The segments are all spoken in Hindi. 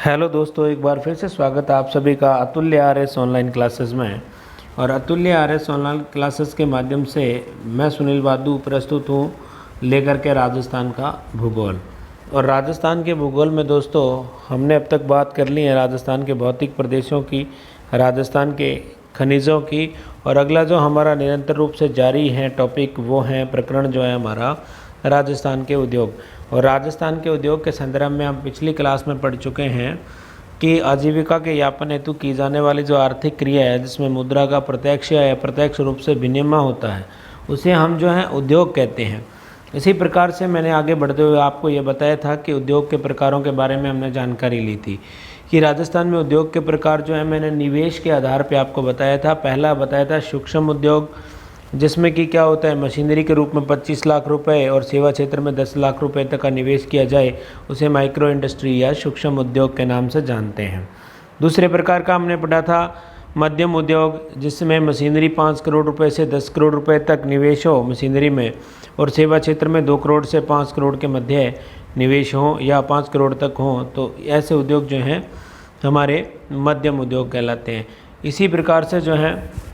हेलो दोस्तों, एक बार फिर से स्वागत है आप सभी का अतुल्य आरएस ऑनलाइन क्लासेस में। और अतुल्य आरएस ऑनलाइन क्लासेस के माध्यम से मैं सुनील बादू प्रस्तुत हूँ लेकर के राजस्थान का भूगोल। और राजस्थान के भूगोल में दोस्तों हमने अब तक बात कर ली है राजस्थान के भौतिक प्रदेशों की, राजस्थान के खनिजों की। और अगला जो हमारा निरंतर रूप से जारी है टॉपिक वो है प्रकरण जो है हमारा राजस्थान के उद्योग। और राजस्थान के उद्योग के संदर्भ में हम पिछली क्लास में पढ़ चुके हैं कि आजीविका के यापन हेतु की जाने वाली जो आर्थिक क्रिया है जिसमें मुद्रा का प्रत्यक्ष या अप्रत्यक्ष रूप से विनिमय होता है उसे हम जो है उद्योग कहते हैं। इसी प्रकार से मैंने आगे बढ़ते हुए आपको ये बताया था कि उद्योग के प्रकारों के बारे में हमने जानकारी ली थी कि राजस्थान में उद्योग के प्रकार जो है मैंने निवेश के आधार पर आपको बताया था। पहला बताया था सूक्ष्म उद्योग, जिसमें कि क्या होता है मशीनरी के रूप में 25 लाख रुपए और सेवा क्षेत्र में 10 लाख रुपए तक का निवेश किया जाए उसे माइक्रो इंडस्ट्री या सूक्ष्म उद्योग के नाम से जानते हैं। दूसरे प्रकार का हमने पढ़ा था मध्यम उद्योग, जिसमें मशीनरी 5 करोड़ रुपए से 10 करोड़ रुपए तक निवेश हो मशीनरी में, और सेवा क्षेत्र में 2 करोड़ से 5 करोड़ के मध्य निवेश हो या 5 करोड़ तक हो, तो ऐसे उद्योग जो हैं हमारे मध्यम उद्योग कहलाते हैं। इसी प्रकार से जो है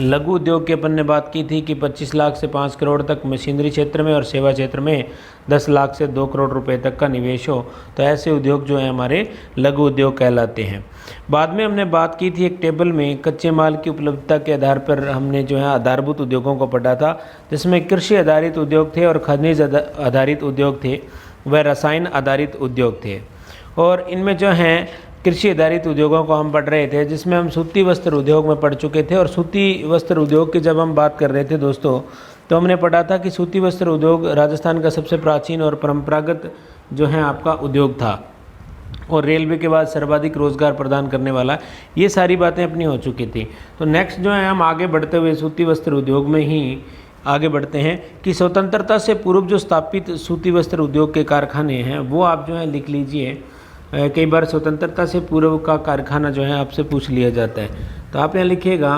लघु उद्योग की अपन ने बात की थी कि 25 लाख से 5 करोड़ तक मशीनरी क्षेत्र में और सेवा क्षेत्र में 10 लाख से 2 करोड़ रुपए तक का निवेश हो, तो ऐसे उद्योग जो है हमारे लघु उद्योग कहलाते हैं। बाद में हमने बात की थी एक टेबल में कच्चे माल की उपलब्धता के आधार पर हमने जो है आधारभूत उद्योगों को पढ़ा था, जिसमें कृषि आधारित उद्योग थे और खनिज आधारित उद्योग थे, वह रसायन आधारित उद्योग थे। और इनमें जो हैं कृषि आधारित उद्योगों को हम पढ़ रहे थे, जिसमें हम सूती वस्त्र उद्योग में पढ़ चुके थे। और सूती वस्त्र उद्योग की जब हम बात कर रहे थे दोस्तों, तो हमने पढ़ा था कि सूती वस्त्र उद्योग राजस्थान का सबसे प्राचीन और परंपरागत जो है आपका उद्योग था और रेलवे के बाद सर्वाधिक रोजगार प्रदान करने वाला। ये सारी बातें अपनी हो चुकी थी। तो नेक्स्ट जो है हम आगे बढ़ते हुए सूती वस्त्र उद्योग में ही आगे बढ़ते हैं कि स्वतंत्रता से पूर्व जो स्थापित सूती वस्त्र उद्योग के कारखाने हैं वो आप जो है लिख लीजिए। कई बार स्वतंत्रता से पूर्व का कारखाना जो है आपसे पूछ लिया जाता है, तो आप यहाँ लिखिएगा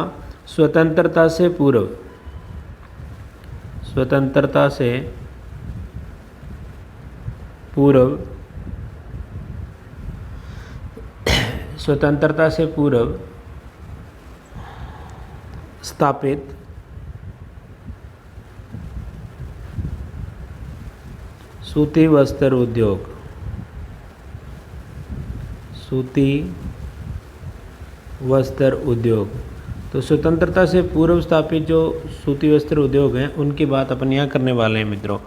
स्वतंत्रता से पूर्व, स्वतंत्रता से पूर्व, स्वतंत्रता से पूर्व स्थापित सूती वस्त्र उद्योग, सूती वस्त्र उद्योग। तो स्वतंत्रता से पूर्व स्थापित जो सूती वस्त्र उद्योग हैं उनकी बात अपन यहाँ करने वाले हैं मित्रों।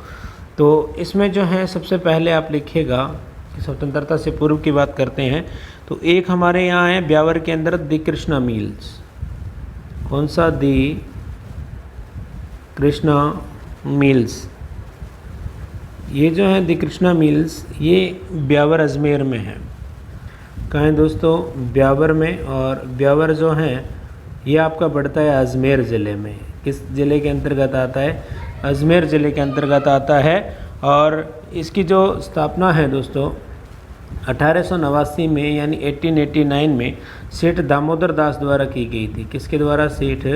तो इसमें जो है सबसे पहले आप लिखिएगा कि स्वतंत्रता से पूर्व की बात करते हैं तो एक हमारे यहाँ है ब्यावर के अंदर दी कृष्णा मिल्स। कौन सा? दी कृष्णा मिल्स। ये जो है दी कृष्णा मिल्स ये ब्यावर अजमेर में है। कहाँ है दोस्तों? ब्यावर में। और ब्यावर जो है ये आपका पड़ता है अजमेर ज़िले में। किस ज़िले के अंतर्गत आता है? अजमेर ज़िले के अंतर्गत आता है। और इसकी जो स्थापना है दोस्तों 1889 में यानी 1889 में सेठ दामोदर दास द्वारा की गई थी। किसके द्वारा? सेठ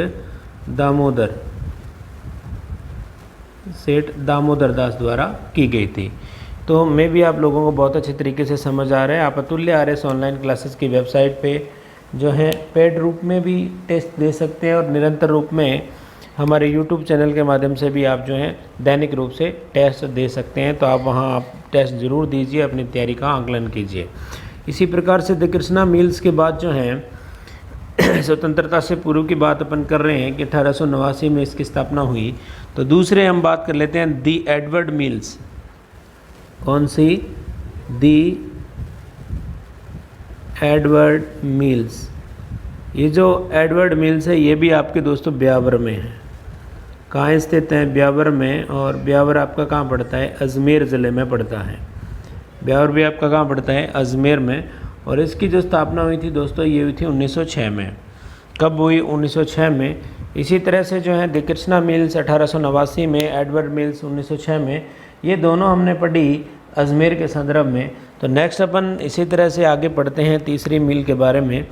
दामोदर दास द्वारा की गई थी। तो मैं भी आप लोगों को बहुत अच्छे तरीके से समझ आ रहा है। आप अतुल्य आरएस ऑनलाइन क्लासेस की वेबसाइट पे जो है पेड रूप में भी टेस्ट दे सकते हैं और निरंतर रूप में हमारे यूट्यूब चैनल के माध्यम से भी आप जो है दैनिक रूप से टेस्ट दे सकते हैं। तो आप वहां आप टेस्ट ज़रूर दीजिए, अपनी तैयारी का आंकलन कीजिए। इसी प्रकार से द कृष्णा मिल्स के बाद जो है स्वतंत्रता से पूर्व की बात अपन कर रहे हैं कि 1889 में इसकी स्थापना हुई। तो दूसरे हम बात कर लेते हैं दी एडवर्ड मिल्स। कौन सी? दी एडवर्ड मिल्स। ये जो एडवर्ड मिल्स है ये भी आपके दोस्तों ब्यावर में है। कहाँ स्थित है? ब्यावर में। और ब्यावर आपका कहाँ पड़ता है? अजमेर ज़िले में पड़ता है। ब्यावर भी आपका कहाँ पड़ता है? अजमेर में। और इसकी जो स्थापना हुई थी दोस्तों ये हुई थी 1906 में। कब हुई? 1906 में। इसी तरह से जो है द कृष्णा मिल्स 1889 में, एडवर्ड मिल्स 1906 में, ये दोनों हमने पढ़ी अजमेर के संदर्भ में। तो नेक्स्ट अपन इसी तरह से आगे पढ़ते हैं तीसरी मिल के बारे में।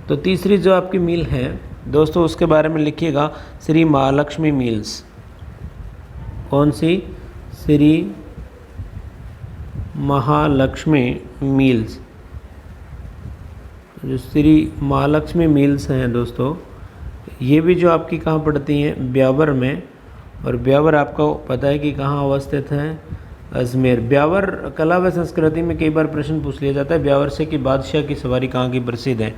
तो तीसरी जो आपकी मिल है दोस्तों उसके बारे में लिखिएगा श्री महालक्ष्मी मिल्स। कौन सी? श्री महालक्ष्मी मिल्स। जो श्री महालक्ष्मी मिल्स हैं दोस्तों, ये भी जो आपकी कहाँ पड़ती हैं, ब्यावर में। और ब्यावर आपको पता है कि कहाँ अवस्थित है, अजमेर। ब्यावर कला व संस्कृति में कई बार प्रश्न पूछ लिया जाता है ब्यावर से कि बादशाह की सवारी कहाँ की प्रसिद्ध है,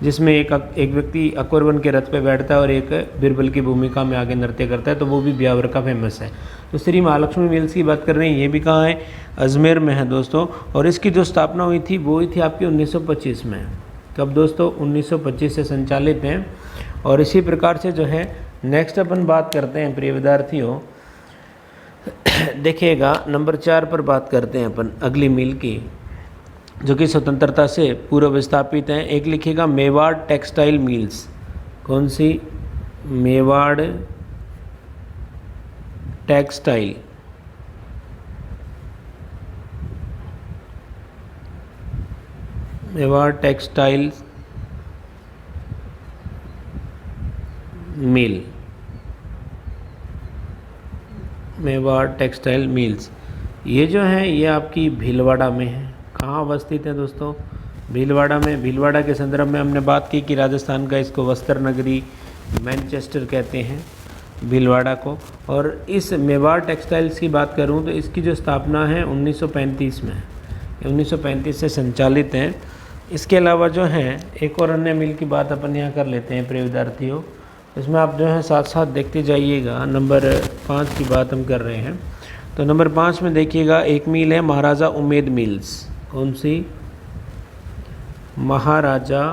जिसमें एक व्यक्ति अकबरवन के रथ पे बैठता है और एक बीरबल की भूमिका में आगे नृत्य करता है, तो वो भी ब्यावर का फेमस है। तो श्री महालक्ष्मी मिल्स की बात कर रहे हैं, ये भी कहाँ है, अजमेर में है दोस्तों। और इसकी जो स्थापना हुई थी वो हुई थी आपकी 1925 में। कब दोस्तों, 1925 से संचालित हैं। और इसी प्रकार से जो है नेक्स्ट अपन बात करते हैं प्रिय विद्यार्थियों, देखिएगा नंबर 4 पर बात करते हैं अपन अगली मिल की, जो कि स्वतंत्रता से पूर्व स्थापित हैं। एक लिखिएगा मेवाड़ टेक्सटाइल मिल्स। कौन सी, Mewar textile. Mewar textile mill, Mewar textile mills, ये जो है ये आपकी भीलवाड़ा में है। कहाँ अवस्थित है दोस्तों, भीलवाड़ा में। भीलवाड़ा के संदर्भ में हमने बात की कि राजस्थान का इसको वस्त्र नगरी, मैनचेस्टर कहते हैं भीलवाड़ा को। और इस मेवाड़ टेक्सटाइल्स की बात करूं तो इसकी जो स्थापना है 1935 में, 1935 से संचालित हैं। इसके अलावा जो है एक और अन्य मिल की बात अपन यहाँ कर लेते हैं प्रिय विद्यार्थियों, इसमें आप जो है साथ साथ देखते जाइएगा। नंबर 5 की बात हम कर रहे हैं, तो नंबर 5 में देखिएगा एक मिल है महाराजा उमेद मिल्स। कौन सी, महाराजा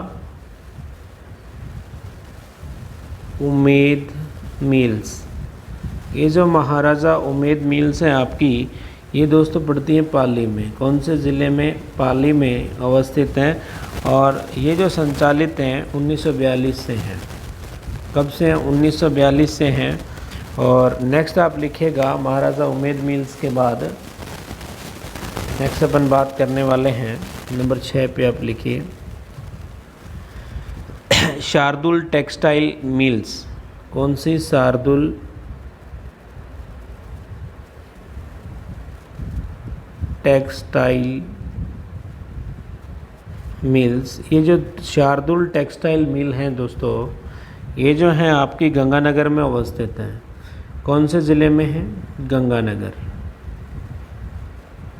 उमेद मिल्स। ये जो महाराजा उमेद मिल्स है आपकी, ये दोस्तों पड़ती है पाली में। कौन से ज़िले में, पाली में अवस्थित हैं। और ये जो संचालित हैं 1942 से हैं। कब से हैं, 1942 से हैं। और नेक्स्ट आप लिखिएगा महाराजा उमेद मिल्स के बाद नेक्स्ट अपन बात करने वाले हैं नंबर 6 पे आप लिखिए शार्दुल टेक्सटाइल मिल्स। कौन सी, शार्दुल टेक्सटाइल मिल्स। ये जो शार्दुल टेक्सटाइल मिल हैं दोस्तों, ये जो हैं आपकी गंगानगर में अवस्थित हैं। कौन से ज़िले में है, गंगानगर।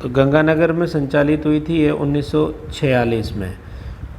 तो गंगानगर में संचालित हुई थी ये 1946 में।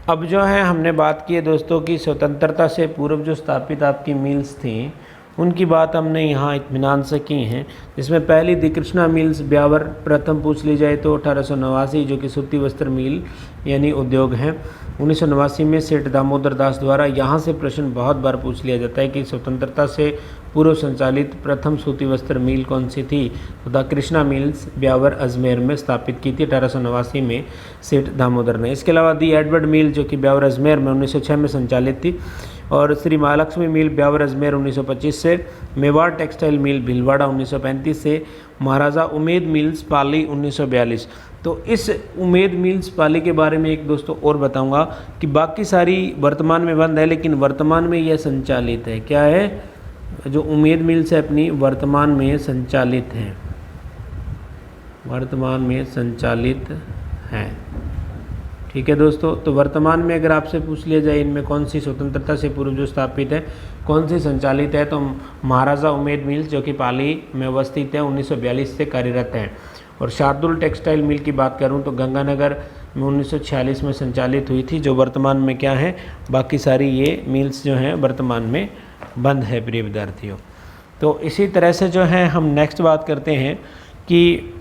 अब जो है हमने बात की है दोस्तों कि स्वतंत्रता से पूर्व जो स्थापित आपकी मिल्स थी उनकी बात हमने यहाँ इत्मीनान से की हैं, जिसमें पहली दी कृष्णा मिल्स ब्यावर प्रथम पूछ ली जाए तो 1889, जो कि सूती वस्त्र मिल यानी उद्योग है। 1989 में सेठ दामोदर दास द्वारा यहाँ से प्रश्न बहुत बार पूछ लिया जाता है कि स्वतंत्रता से पूर्व संचालित प्रथम सूती वस्त्र मिल कौन सी थी, तो द कृष्णा मिल्स ब्यावर अजमेर में स्थापित की थी 1889 में सेठ दामोदर ने। इसके अलावा दी एडवर्ड मिल जो कि ब्यावर अजमेर में 1906 में संचालित थी। और श्री महालक्ष्मी मिल ब्यावर अजमेर 1925 से, मेवाड़ टेक्सटाइल मिल भीलवाड़ा 1935 से, महाराजा उमेद मिल्स पाली 1942। तो इस उमेद मिल्स पाली के बारे में एक दोस्तों और बताऊंगा कि बाकी सारी वर्तमान में बंद है, लेकिन वर्तमान में यह संचालित है। क्या है, जो उमेद मिल्स है अपनी वर्तमान में संचालित है, वर्तमान में संचालित है। ठीक है दोस्तों, तो वर्तमान में अगर आपसे पूछ लिया जाए इनमें कौन सी स्वतंत्रता से पूर्व जो स्थापित है, कौन सी संचालित है, तो महाराजा उमेद मिल्स जो कि पाली में अवस्थित है 1942 से कार्यरत है। और शार्दुल टेक्सटाइल मिल की बात करूं तो गंगानगर में 1946 में संचालित हुई थी, जो वर्तमान में क्या है, बाकी सारी ये मिल्स जो हैं वर्तमान में बंद है प्रिय विद्यार्थियों। तो इसी तरह से जो है हम नेक्स्ट बात करते हैं कि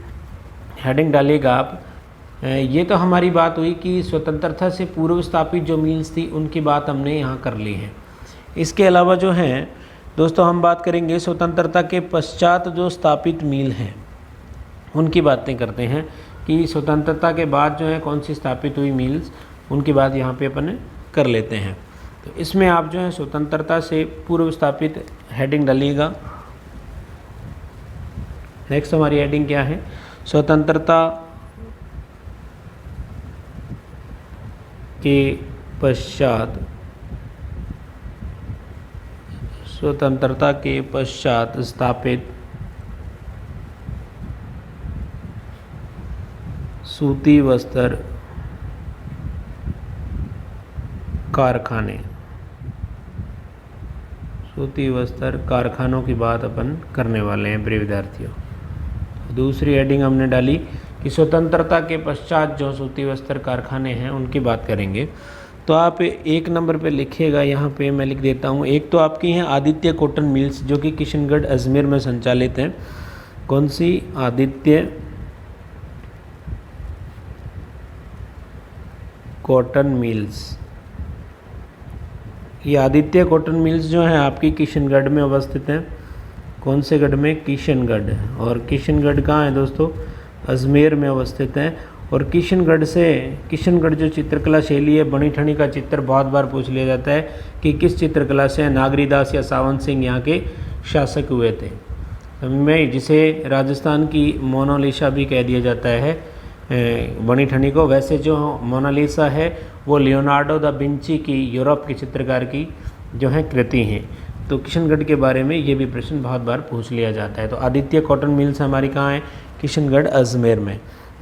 हेडिंग डालिएगा आप, ये तो हमारी बात हुई कि स्वतंत्रता से पूर्व स्थापित जो मिल्स थी उनकी बात हमने यहाँ कर ली है। इसके अलावा जो हैं दोस्तों हम बात करेंगे स्वतंत्रता के पश्चात जो स्थापित मिल हैं उनकी बातें करते हैं कि स्वतंत्रता के बाद जो है कौन सी स्थापित हुई मिल्स, उनकी बात यहाँ पे अपन कर लेते हैं। तो इसमें आप जो है स्वतंत्रता से पूर्व स्थापित हेडिंग डालिएगा। नेक्स्ट हमारी हेडिंग क्या है, स्वतंत्रता के पश्चात, स्वतंत्रता के पश्चात स्थापित सूती वस्त्र कारखाने, सूती वस्त्र कारखानों की बात अपन करने वाले हैं प्रिय विद्यार्थियों। दूसरी हेडिंग हमने डाली कि स्वतंत्रता के पश्चात जो सूती वस्त्र कारखाने हैं उनकी बात करेंगे। तो आप एक नंबर पे लिखिएगा, यहाँ पे मैं लिख देता हूँ। एक तो आपकी हैं आदित्य कॉटन मिल्स जो कि किशनगढ़ अजमेर में संचालित हैं। कौन सी? Aditya cotton mills. ये आदित्य कॉटन मिल्स जो हैं आपकी किशनगढ़ में अवस्थित हैं। कौन से गढ़ में? किशनगढ़। और किशनगढ़ कहाँ है दोस्तों? अजमेर में अवस्थित हैं। और किशनगढ़ जो चित्रकला शैली है, बनी ठनी का चित्र बहुत बार पूछ लिया जाता है कि किस चित्रकला से नागरीदास या सावन सिंह यहाँ के शासक हुए थे। में जिसे राजस्थान की मोनालिसा भी कह दिया जाता है बनी ठनी को। वैसे जो मोनालिसा है वो लियोनार्डो दा विंची की, यूरोप के चित्रकार की जो है कृति हैं। तो किशनगढ़ के बारे में ये भी प्रश्न बहुत बार पूछ लिया जाता है। तो आदित्य कॉटन मिल्स हमारी कहाँ है? किशनगढ़ अजमेर में।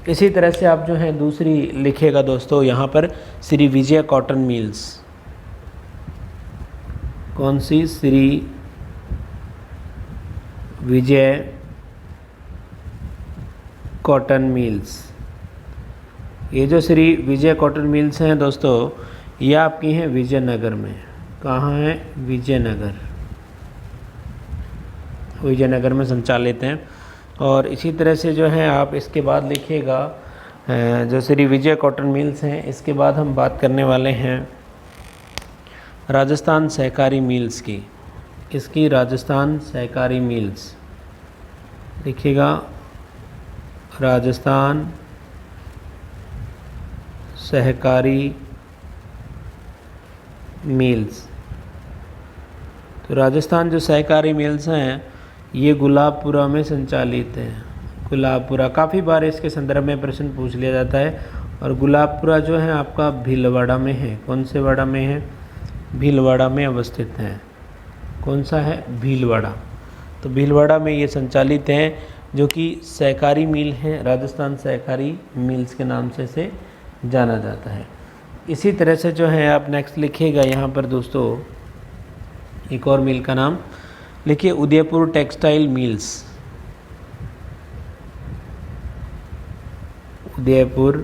इसी तरह से आप जो है दूसरी लिखिएगा दोस्तों यहाँ पर, श्री विजय कॉटन मिल्स। कौन सी? Shri Vijay cotton mills. ये जो श्री विजय कॉटन मिल्स हैं दोस्तों, ये आपकी हैं विजयनगर में। कहाँ है? विजयनगर में संचालित हैं। और इसी तरह से जो है आप इसके बाद लिखिएगा जो श्री विजय कॉटन मिल्स हैं, इसके बाद हम बात करने वाले हैं राजस्थान सहकारी मिल्स की। किसकी? राजस्थान सहकारी मिल्स। लिखिएगा राजस्थान सहकारी मिल्स। तो राजस्थान जो सहकारी मिल्स हैं ये गुलाबपुरा में संचालित है। गुलाबपुरा, काफ़ी बार इसके संदर्भ में प्रश्न पूछ लिया जाता है। और गुलाबपुरा जो है आपका भीलवाड़ा में है। कौन से वाड़ा में है? भीलवाड़ा में अवस्थित है। कौन सा है? भीलवाड़ा। तो भीलवाड़ा में ये संचालित हैं, जो कि सहकारी मिल है, राजस्थान सहकारी मिल्स के नाम से इसे जाना जाता है। इसी तरह से जो है आप नेक्स्ट लिखिएगा यहाँ पर दोस्तों, एक और मिल का नाम लिखिए Udaipur textile mills. Udaipur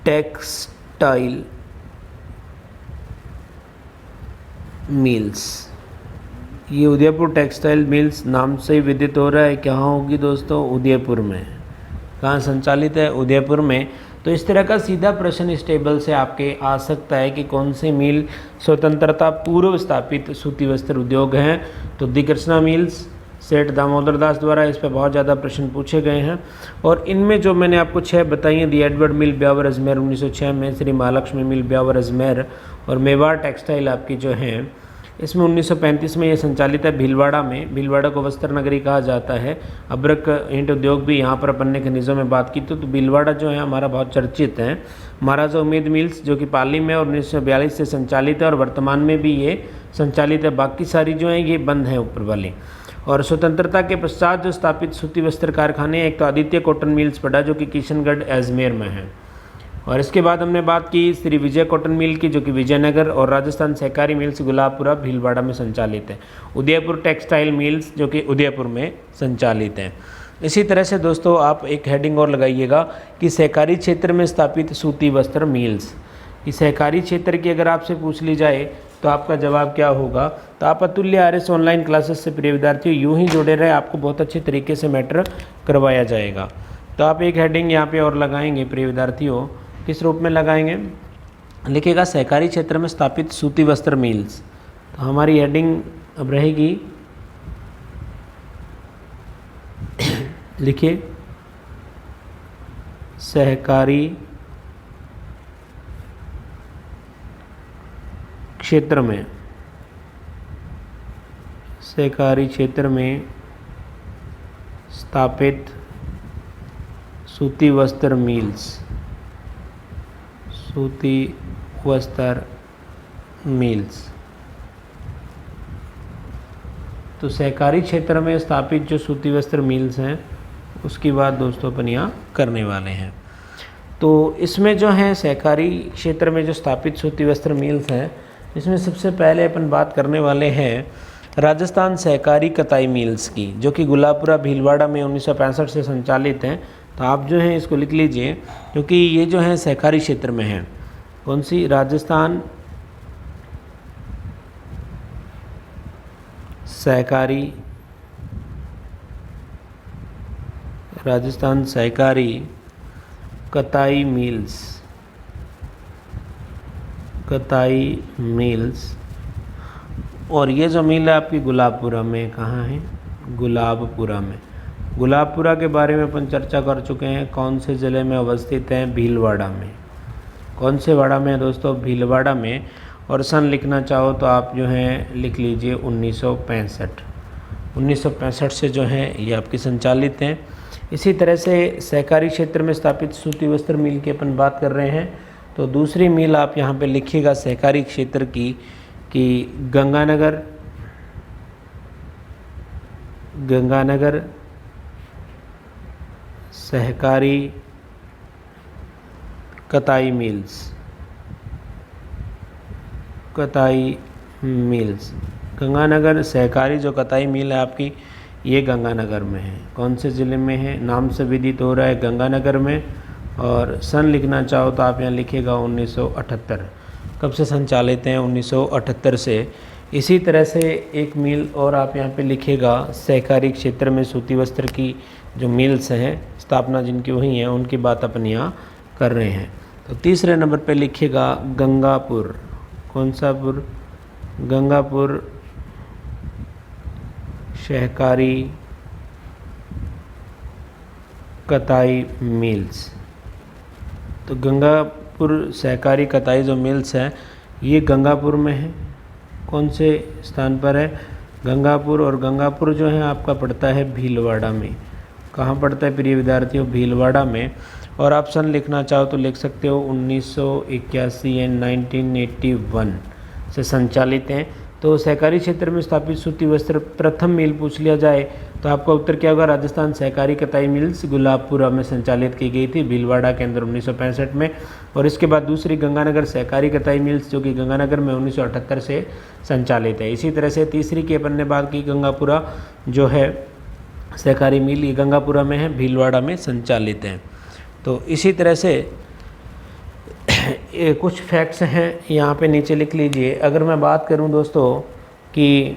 textile mills. ये उदयपुर टेक्सटाइल मिल्स नाम से ही विदित हो रहा है। कहाँ होगी दोस्तों? उदयपुर में। कहाँ संचालित है? उदयपुर में। तो इस तरह का सीधा प्रश्न इस टेबल से आपके आ सकता है कि कौन से मिल स्वतंत्रता पूर्व स्थापित सूती वस्त्र उद्योग हैं। तो दी कृष्णा मिल्स, सेठ दामोदर दास द्वारा इस पर बहुत ज़्यादा प्रश्न पूछे गए हैं। और इनमें जो मैंने आपको 6 बताई हैं, दी एडवर्ड मिल ब्यावर अजमेर 1906 में, श्री महालक्ष्मी मिल ब्यावर अजमेर, और मेवाड़ टेक्सटाइल आपकी जो हैं इसमें 1935 में ये संचालित है भीलवाड़ा में। भीलवाड़ा को वस्त्र नगरी कहा जाता है। अब्रक ईंट उद्योग भी यहाँ पर अपन ने खनिजों में बात की तो भीलवाड़ा जो है हमारा बहुत चर्चित है। महाराजा उम्मेद मिल्स जो कि पाली में और 1942 से संचालित है और वर्तमान में भी ये संचालित है। बाकी सारी जो हैं ये बंद हैं ऊपर वाली। और स्वतंत्रता के पश्चात जो स्थापित सूती वस्त्र कारखाने, एक तो आदित्य कॉटन मिल्स पड़ा जो कि किशनगढ़ अजमेर में है। और इसके बाद हमने बात की श्री विजय कॉटन मिल की जो कि विजयनगर, और राजस्थान सहकारी मिल्स गुलाबपुरा भीलवाड़ा में संचालित है। उदयपुर टेक्सटाइल मिल्स जो कि उदयपुर में संचालित हैं। इसी तरह से दोस्तों आप एक हेडिंग और लगाइएगा कि सहकारी क्षेत्र में स्थापित सूती वस्त्र मिल्स। इस सहकारी क्षेत्र की अगर आपसे पूछ ली जाए तो आपका जवाब क्या होगा? तो आप अतुल्य आरएस ऑनलाइन क्लासेस से प्रिय विद्यार्थियों यूँ ही जुड़े रहे, आपको बहुत अच्छे तरीके से मैटर करवाया जाएगा। तो आप एक हेडिंग यहाँ पे और लगाएंगे प्रिय विद्यार्थियों, किस रूप में लगाएंगे? लिखिएगा सहकारी क्षेत्र में स्थापित सूती वस्त्र मिल्स। तो हमारी हेडिंग अब रहेगी, लिखिए सहकारी क्षेत्र में, सहकारी क्षेत्र में स्थापित सूती वस्त्र मिल्स, सूती वस्त्र मिल्स। तो सहकारी क्षेत्र में स्थापित जो सूती वस्त्र मिल्स हैं उसकी बात दोस्तों अपन यहाँ करने वाले हैं। तो इसमें जो है सहकारी क्षेत्र में जो स्थापित सूती वस्त्र मिल्स हैं, इसमें सबसे पहले अपन बात करने वाले हैं राजस्थान सहकारी कताई मिल्स की, जो कि गुलाबपुरा भीलवाड़ा में 1965 से संचालित हैं। तो आप जो है इसको लिख लीजिए, क्योंकि ये जो है सहकारी क्षेत्र में है। कौन सी? राजस्थान सहकारी कताई मिल्स। और ये जो मिल है आपकी गुलाबपुरा में, कहाँ है? गुलाबपुरा में। गुलाबपुरा के बारे में अपन चर्चा कर चुके हैं। कौन से ज़िले में अवस्थित है? भीलवाड़ा में। कौन से वाड़ा में है दोस्तों? भीलवाड़ा में। और सन लिखना चाहो तो आप जो है लिख लीजिए 1965। 1965 से जो है ये आपकी संचालित हैं। इसी तरह से सहकारी क्षेत्र में स्थापित सूती वस्त्र मिल की अपन बात कर रहे हैं। तो दूसरी मिल आप यहाँ पे लिखिएगा सहकारी क्षेत्र की, कि गंगानगर सहकारी कताई मिल्स। गंगानगर सहकारी जो कताई मिल है आपकी, ये गंगानगर में है। कौन से ज़िले में है? नाम से विदित हो रहा है गंगानगर में। और सन लिखना चाहो तो आप यहाँ लिखिएगा 1978। कब से संचालित हैं? 1978 से। इसी तरह से एक मिल और आप यहाँ पे लिखिएगा सहकारी क्षेत्र में सूती वस्त्र की जो मिल्स हैं, स्थापना जिनकी हुई हैं, उनकी बात अपन यहाँ कर रहे हैं। तो तीसरे नंबर पे लिखिएगा गंगापुर। कौन सा पुर? गंगापुर सहकारी कताई मिल्स। तो गंगापुर सहकारी कताई जो मिल्स है, ये गंगापुर में है। कौन से स्थान पर है? गंगापुर। और गंगापुर जो है आपका पड़ता है भीलवाड़ा में। कहाँ पड़ता है प्रिय विद्यार्थियों? भीलवाड़ा में। और आप सन लिखना चाहो तो लिख सकते हो 1981 एंड 1981 से संचालित हैं। तो सहकारी क्षेत्र में स्थापित सूती वस्त्र प्रथम मिल पूछ लिया जाए तो आपका उत्तर क्या होगा? राजस्थान सहकारी कताई मिल्स गुलाबपुरा में संचालित की गई थी, भीलवाड़ा के अंदर 1965 में। और इसके बाद दूसरी गंगानगर सहकारी कताई मिल्स, जो कि गंगानगर में 1978 से संचालित है। इसी तरह से तीसरी की अपन ने बात की, गंगापुरा जो है सहकारी मिल, ये गंगापुरा में है, भीलवाड़ा में संचालित है। तो इसी तरह से कुछ फैक्ट्स हैं यहाँ पे नीचे लिख लीजिए। अगर मैं बात करूँ दोस्तों कि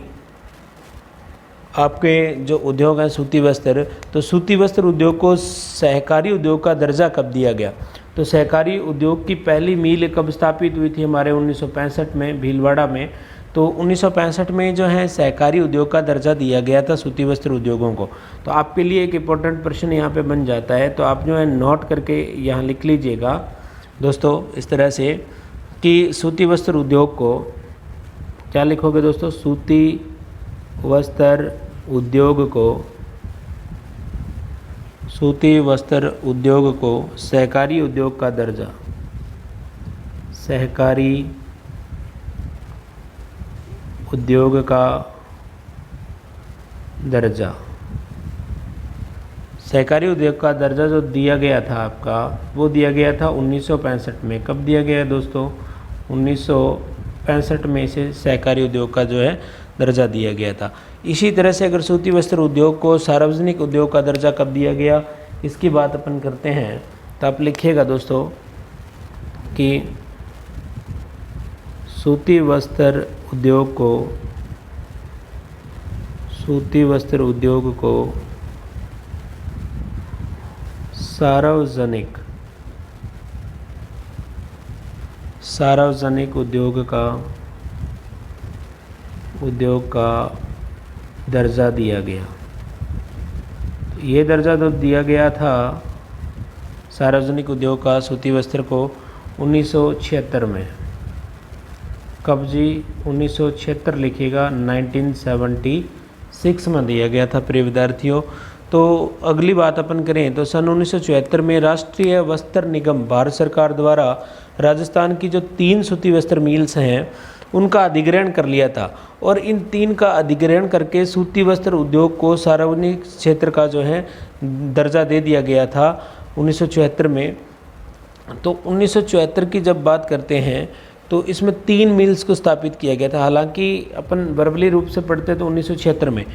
आपके जो उद्योग हैं सूती वस्त्र, तो सूती वस्त्र उद्योग को सहकारी उद्योग का दर्जा कब दिया गया? तो सहकारी उद्योग की पहली मिल कब स्थापित हुई थी? हमारे 1965 में भीलवाड़ा में। तो 1965 में जो है सहकारी उद्योग का दर्जा दिया गया था सूती वस्त्र उद्योगों को। तो आपके लिए एक इम्पोर्टेंट प्रश्न यहाँ पे बन जाता है, तो आप जो है नोट करके यहाँ लिख लीजिएगा दोस्तों इस तरह से कि सूती वस्त्र उद्योग को क्या लिखोगे दोस्तों? सूती वस्त्र उद्योग को सहकारी उद्योग का दर्जा, सहकारी उद्योग का दर्जा, सहकारी उद्योग का दर्जा जो दिया गया था आपका, वो दिया गया था 1965 में। कब दिया गया है दोस्तों? 1965 में इसे सहकारी उद्योग का जो है दर्जा दिया गया था। इसी तरह से अगर सूती वस्त्र उद्योग को सार्वजनिक उद्योग का दर्जा कब दिया गया, इसकी बात अपन करते हैं, तो आप लिखिएगा दोस्तों कि सूती वस्त्र उद्योग को सार्वजनिक उद्योग का दर्जा दिया गया। ये दर्जा तो दिया गया था सार्वजनिक उद्योग का सूती वस्त्र को 1976 में। कब जी? 1976 लिखिएगा, 1976 में दिया गया था प्रिय विद्यार्थियों। तो अगली बात अपन करें तो सन 1974 में राष्ट्रीय वस्त्र निगम भारत सरकार द्वारा राजस्थान की जो 3 सूती वस्त्र मिल्स हैं उनका अधिग्रहण कर लिया था, और इन 3 का अधिग्रहण करके सूती वस्त्र उद्योग को सार्वजनिक क्षेत्र का जो है दर्जा दे दिया गया था 1974 में। तो 1974 की जब बात करते हैं तो इसमें 3 मिल्स को स्थापित किया गया था। हालांकि अपन वर्बली रूप से पढ़ते तो 1976 में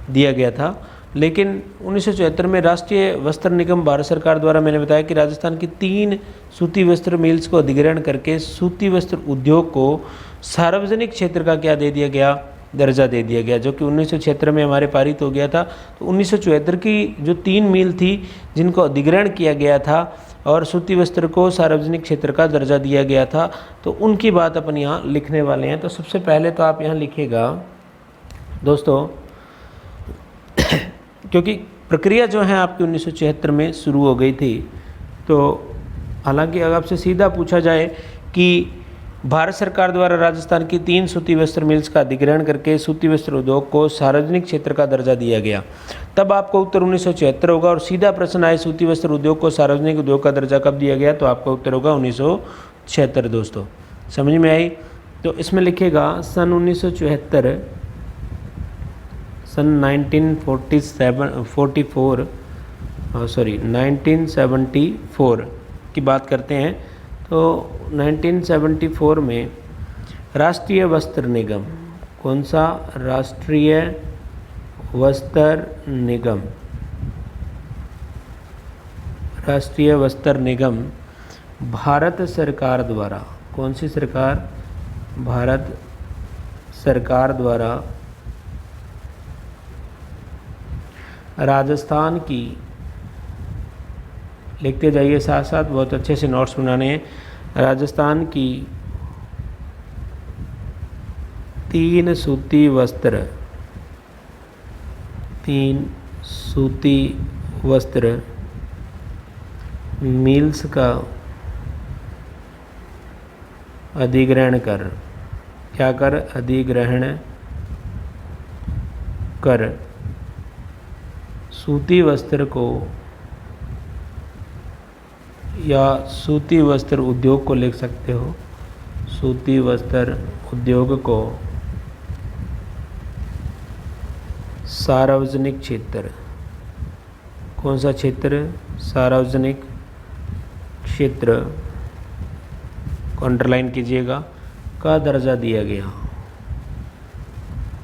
दिया गया था, लेकिन 1974 में राष्ट्रीय वस्त्र निगम भारत सरकार द्वारा, मैंने बताया कि राजस्थान की 3 सूती वस्त्र मिल्स को अधिग्रहण करके सूती वस्त्र उद्योग को सार्वजनिक क्षेत्र का क्या दे दिया गया, दर्जा दे दिया गया, जो कि 1976 में हमारे पारित हो गया था। तो 1974 की जो 3 मिल थी जिनको अधिग्रहण किया गया था और सूती वस्त्र को सार्वजनिक क्षेत्र का दर्जा दिया गया था, तो उनकी बात अपन यहाँ लिखने वाले हैं। तो सबसे पहले तो आप यहाँ लिखिएगा दोस्तों, क्योंकि प्रक्रिया जो है आपकी 1976 में शुरू हो गई थी। तो हालांकि अगर आपसे सीधा पूछा जाए कि भारत सरकार द्वारा राजस्थान की 3 सूती वस्त्र मिल्स का अधिग्रहण करके सूती वस्त्र उद्योग को सार्वजनिक क्षेत्र का दर्जा दिया गया, तब आपका उत्तर 1976 होगा। और सीधा प्रश्न आए सूती वस्त्र उद्योग को सार्वजनिक उद्योग का दर्जा कब दिया गया, तो आपका उत्तर होगा 1976। दोस्तों समझ में आई? तो इसमें लिखेगा सन 1974, सन 1974 की बात करते हैं। तो 1974 में राष्ट्रीय वस्त्र निगम, कौन सा? राष्ट्रीय वस्त्र निगम, राष्ट्रीय वस्त्र निगम भारत सरकार द्वारा, कौन सी सरकार? भारत सरकार द्वारा राजस्थान की, लिखते जाइए साथ साथ, बहुत अच्छे से नोट्स बनाने हैं। राजस्थान की 3 सूती वस्त्र मिल्स का अधिग्रहण कर, क्या कर? अधिग्रहण कर सूती वस्त्र को या सूती वस्त्र उद्योग को लिख सकते हो, सूती वस्त्र उद्योग को सार्वजनिक क्षेत्र, कौन सा क्षेत्र? सार्वजनिक क्षेत्र को अंडरलाइन कीजिएगा, का दर्जा दिया गया,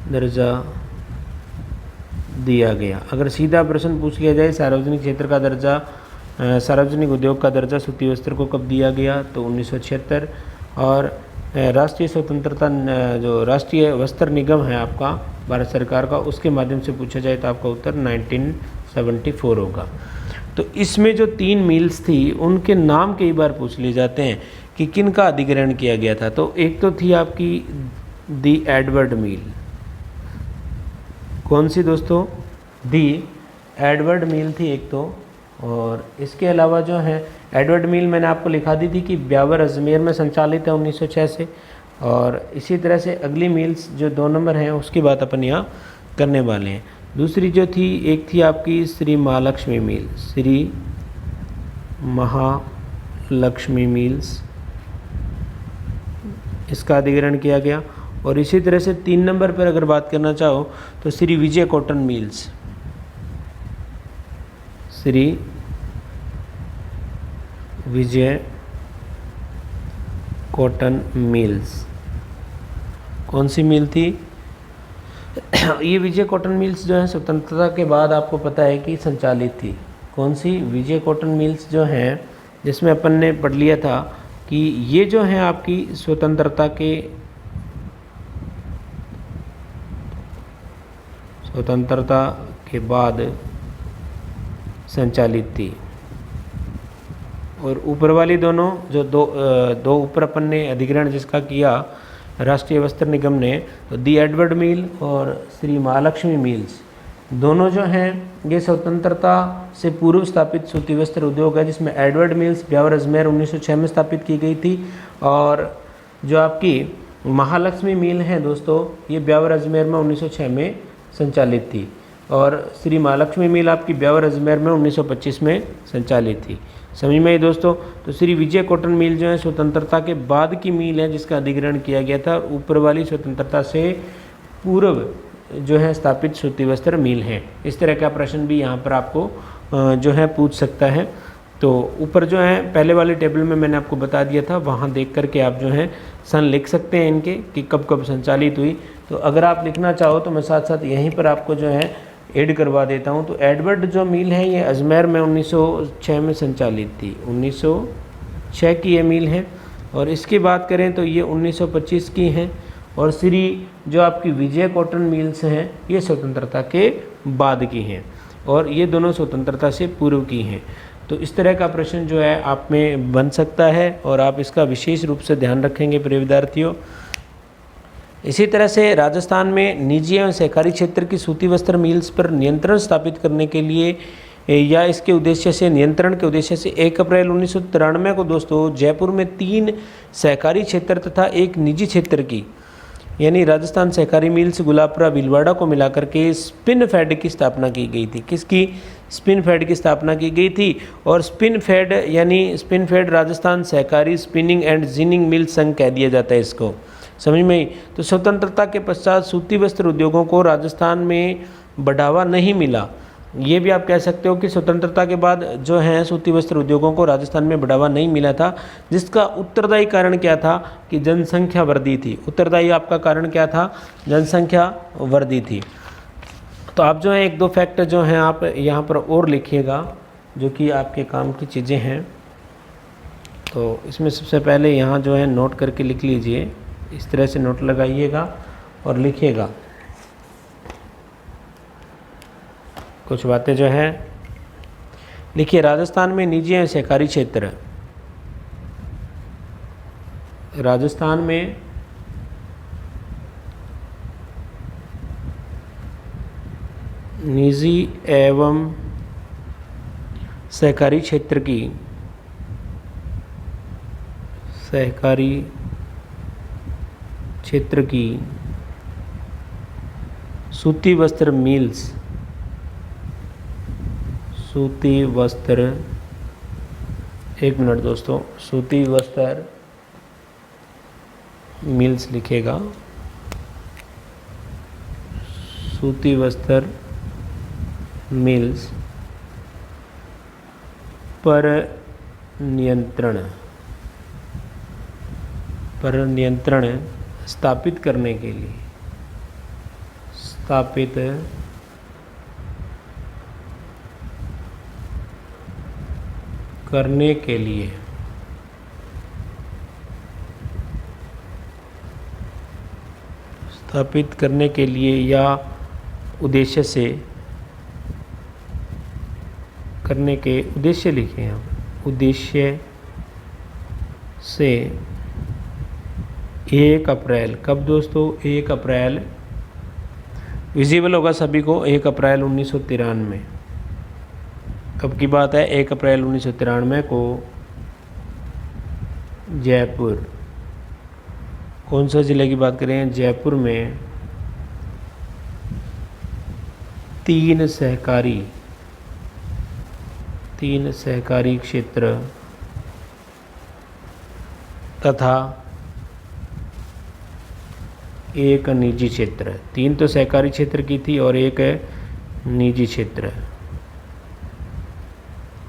दर्जा दिया गया। अगर सीधा प्रश्न पूछ लिया जाए सार्वजनिक क्षेत्र का दर्जा, सार्वजनिक उद्योग का दर्जा सूती वस्त्र को कब दिया गया, तो 1976। और राष्ट्रीय स्वतंत्रता, जो राष्ट्रीय वस्त्र निगम है आपका भारत सरकार का, उसके माध्यम से पूछा जाए तो आपका उत्तर 1974 होगा। तो इसमें जो 3 मिल्स थी उनके नाम कई बार पूछ लिए जाते हैं कि किन का अधिग्रहण किया गया था। तो एक तो थी आपकी दी एडवर्ड मिल, कौन सी दोस्तों? दी एडवर्ड मिल थी एक तो। और इसके अलावा जो है एडवर्ड मिल मैंने आपको लिखा दी थी कि ब्यावर अजमेर में संचालित है 1906 से। और इसी तरह से अगली मिल्स जो 2 नंबर हैं उसकी बात अपन यहाँ करने वाले हैं। दूसरी जो थी, एक थी आपकी श्री महालक्ष्मी मिल, श्री महालक्ष्मी मिल्स, इसका अधिग्रहण किया गया। और इसी तरह से 3 नंबर पर अगर बात करना चाहो तो Shri Vijay cotton mills, Shri Vijay cotton mills, कौन सी मिल थी? ये विजय कॉटन मिल्स जो है स्वतंत्रता के बाद आपको पता है कि संचालित थी। कौन सी? विजय कॉटन मिल्स जो हैं, जिसमें अपन ने पढ़ लिया था कि ये जो है आपकी स्वतंत्रता के बाद संचालित थी। और ऊपर वाली दोनों जो दो ऊपर अपन ने अधिग्रहण जिसका किया राष्ट्रीय वस्त्र निगम ने, तो दी एडवर्ड मिल और श्री महालक्ष्मी मिल्स, दोनों जो हैं ये स्वतंत्रता से पूर्व स्थापित सूती वस्त्र उद्योग है, जिसमें एडवर्ड मिल्स ब्यावर अजमेर 1906 में स्थापित की गई थी। और जो आपकी महालक्ष्मी मिल है दोस्तों, ये ब्यावर अजमेर में 1906 में संचालित थी। और श्री महालक्ष्मी मिल आपकी ब्यावर अजमेर में 1925 में संचालित थी। समझ में आई दोस्तों? तो श्री विजय कॉटन मिल जो है स्वतंत्रता के बाद की मिल है जिसका अधिग्रहण किया गया था। ऊपर वाली स्वतंत्रता से पूर्व जो है स्थापित सूती वस्त्र मिल है। इस तरह का प्रश्न भी यहाँ पर आपको जो है पूछ सकता है। तो ऊपर जो है पहले वाले टेबल में मैंने आपको बता दिया था, वहाँ देख करके आप जो है सन लिख सकते हैं इनके कि कब कब संचालित हुई। तो अगर आप लिखना चाहो तो मैं साथ साथ यहीं पर आपको जो है ऐड करवा देता हूँ। तो एडवर्ड जो मिल है ये अजमेर में 1906 में संचालित थी, 1906 की ये मिल है। और इसकी बात करें तो ये 1925 की हैं। और श्री जो आपकी विजय कॉटन मिल्स हैं ये स्वतंत्रता के बाद की हैं, और ये दोनों स्वतंत्रता से पूर्व की हैं। तो इस तरह का प्रश्न जो है आप में बन सकता है, और आप इसका विशेष रूप से ध्यान रखेंगे प्रिय विद्यार्थियों। इसी तरह से राजस्थान में निजी एवं सहकारी क्षेत्र की सूती वस्त्र मिल्स पर नियंत्रण स्थापित करने के लिए या इसके उद्देश्य से, नियंत्रण के उद्देश्य से 1 अप्रैल 1993 को दोस्तों जयपुर में 3 सहकारी क्षेत्र तथा एक निजी क्षेत्र की, यानी राजस्थान सहकारी मिल्स गुलाबपुरा भीलवाड़ा को मिलाकर के स्पिन फेड की स्थापना की गई थी। किसकी? स्पिन फेड की स्थापना की गई थी। और स्पिन फेड यानी स्पिन फेड राजस्थान सहकारी स्पिनिंग एंड जिनिंग मिल संघ कह दिया जाता है इसको, समझ में आई? तो स्वतंत्रता के पश्चात सूती वस्त्र उद्योगों को राजस्थान में बढ़ावा नहीं मिला। ये भी आप कह सकते हो कि स्वतंत्रता के बाद जो है सूती वस्त्र उद्योगों को राजस्थान में बढ़ावा नहीं मिला था, जिसका उत्तरदायी कारण क्या था कि जनसंख्या वृद्धि थी। उत्तरदायी आपका कारण क्या था? जनसंख्या वृद्धि थी। तो आप जो है 1-2 फैक्ट जो हैं आप यहाँ पर और लिखिएगा, जो कि आपके काम की चीज़ें हैं। तो इसमें सबसे पहले यहाँ जो है नोट करके लिख लीजिए, इस तरह से नोट लगाइएगा और लिखिएगा कुछ बातें जो हैं। लिखिए, राजस्थान में निजी एवं सहकारी क्षेत्र, राजस्थान में निजी एवं सहकारी क्षेत्र की, सहकारी क्षेत्र की सूती वस्त्र मिल्स, सूती वस्त्र, एक मिनट दोस्तों, सूती वस्त्र मिल्स लिखेगा, सूती वस्त्र मिल्स पर नियंत्रण स्थापित करने के लिए, स्थापित करने के लिए स्थापित करने के लिए या उद्देश्य से, करने के उद्देश्य लिखे हैं, उद्देश्य से 1 अप्रैल, कब दोस्तों? 1 अप्रैल, विजिबल होगा सभी को, 1 अप्रैल 1993, कब की बात है? 1 अप्रैल 1993 को जयपुर, कौन सा ज़िले की बात करें? जयपुर में 3 सहकारी क्षेत्र तथा एक निजी क्षेत्र, 3 तो सहकारी क्षेत्र की थी और एक निजी क्षेत्र।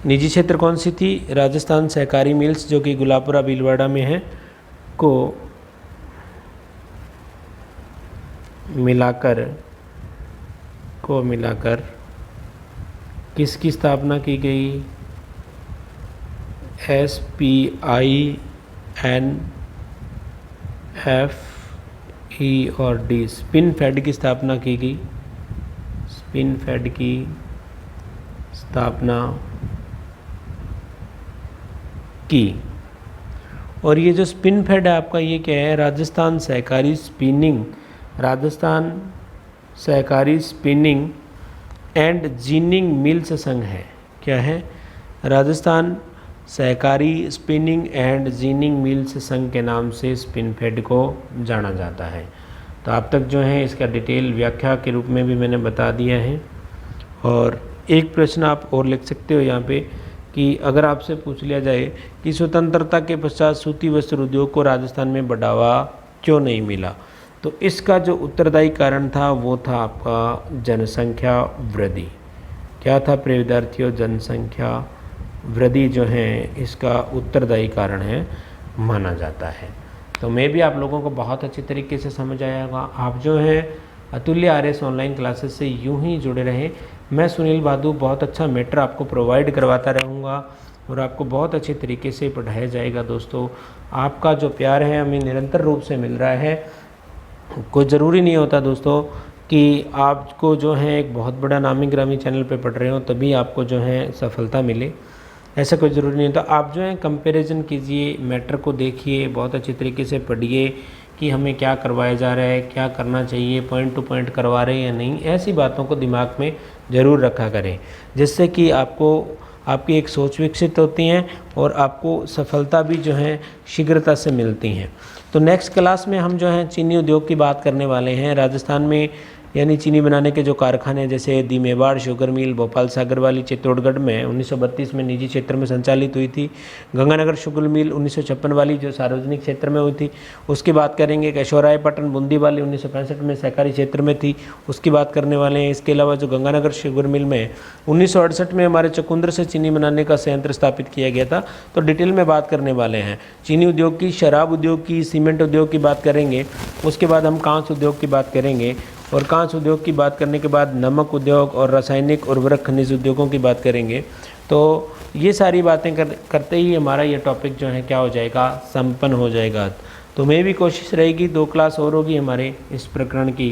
निजी क्षेत्र कौन सी थी? राजस्थान सहकारी मिल्स जो कि गुलाबपुरा भीलवाड़ा में है, को मिलाकर किसकी स्थापना की गई? SPINFED और D, स्पिन फेड की स्थापना की गई, स्पिन फेड की स्थापना की। और ये जो स्पिन फेड है आपका, ये क्या है? राजस्थान सहकारी स्पिनिंग एंड जिनिंग मिल्स संघ है। क्या है? राजस्थान सहकारी स्पिनिंग एंड जिनिंग मिल्स संघ के नाम से स्पिन फेड को जाना जाता है। तो आप तक जो है इसका डिटेल व्याख्या के रूप में भी मैंने बता दिया है। और एक प्रश्न आप और लिख सकते हो यहाँ पे कि अगर आपसे पूछ लिया जाए कि स्वतंत्रता के पश्चात सूती वस्त्र उद्योग को राजस्थान में बढ़ावा क्यों नहीं मिला, तो इसका जो उत्तरदायी कारण था वो था आपका जनसंख्या वृद्धि। क्या था प्रिय विद्यार्थियों? जनसंख्या वृद्धि जो है इसका उत्तरदायी कारण है माना जाता है। तो मैं भी आप लोगों को बहुत अच्छी तरीके से समझ आया होगा। आप जो है अतुल्य आरएस ऑनलाइन क्लासेस से यूं ही जुड़े रहें। मैं सुनील बादू बहुत अच्छा मैटर आपको प्रोवाइड करवाता रहूँगा और आपको बहुत अच्छे तरीके से पढ़ाया जाएगा। दोस्तों, आपका जो प्यार है हमें निरंतर रूप से मिल रहा है। कोई ज़रूरी नहीं होता दोस्तों कि आपको जो है एक बहुत बड़ा नामी ग्रामी चैनल पे पढ़ रहे हो तभी आपको जो है सफलता मिले, ऐसा कोई ज़रूरी नहीं होता। आप जो है कंपैरिजन कीजिए, मैटर को देखिए, बहुत अच्छी तरीके से पढ़िए कि हमें क्या करवाया जा रहा है, क्या करना चाहिए, पॉइंट टू पॉइंट करवा रहे हैं या नहीं, ऐसी बातों को दिमाग में ज़रूर रखा करें, जिससे कि आपको आपकी एक सोच विकसित होती हैं और आपको सफलता भी जो है शीघ्रता से मिलती हैं। तो नेक्स्ट क्लास में हम जो है चीनी उद्योग की बात करने वाले हैं। राजस्थान में यानी चीनी बनाने के जो कारखाने जैसे दी मेवाड़ शुगर मिल भोपाल सागर वाली चित्तौड़गढ़ में 1932 में निजी क्षेत्र में संचालित हुई थी। गंगानगर शुगर मिल 1956 वाली जो सार्वजनिक क्षेत्र में हुई थी उसकी बात करेंगे। केशवरायपट्टन बूंदी वाली 1965 में सहकारी क्षेत्र में थी, उसकी बात करने वाले हैं। इसके अलावा जो गंगानगर शुगर मिल में 1968 में हमारे चकुंद्र से चीनी बनाने का संयंत्र स्थापित किया गया था, तो डिटेल में बात करने वाले हैं। चीनी उद्योग की, शराब उद्योग की, सीमेंट उद्योग की बात करेंगे। उसके बाद हम कांच उद्योग की बात करेंगे और कांच उद्योग की बात करने के बाद नमक उद्योग और रासायनिक उर्वरक खनिज उद्योगों की बात करेंगे। तो ये सारी बातें करते ही हमारा ये टॉपिक जो है क्या हो जाएगा, संपन्न हो जाएगा। तो मैं भी कोशिश रहेगी 2 क्लास और होगी हमारे इस प्रकरण की,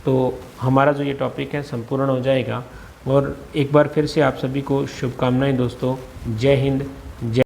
तो हमारा जो ये टॉपिक है संपूर्ण हो जाएगा। और एक बार फिर से आप सभी को शुभकामनाएं दोस्तों। जय हिंद, जय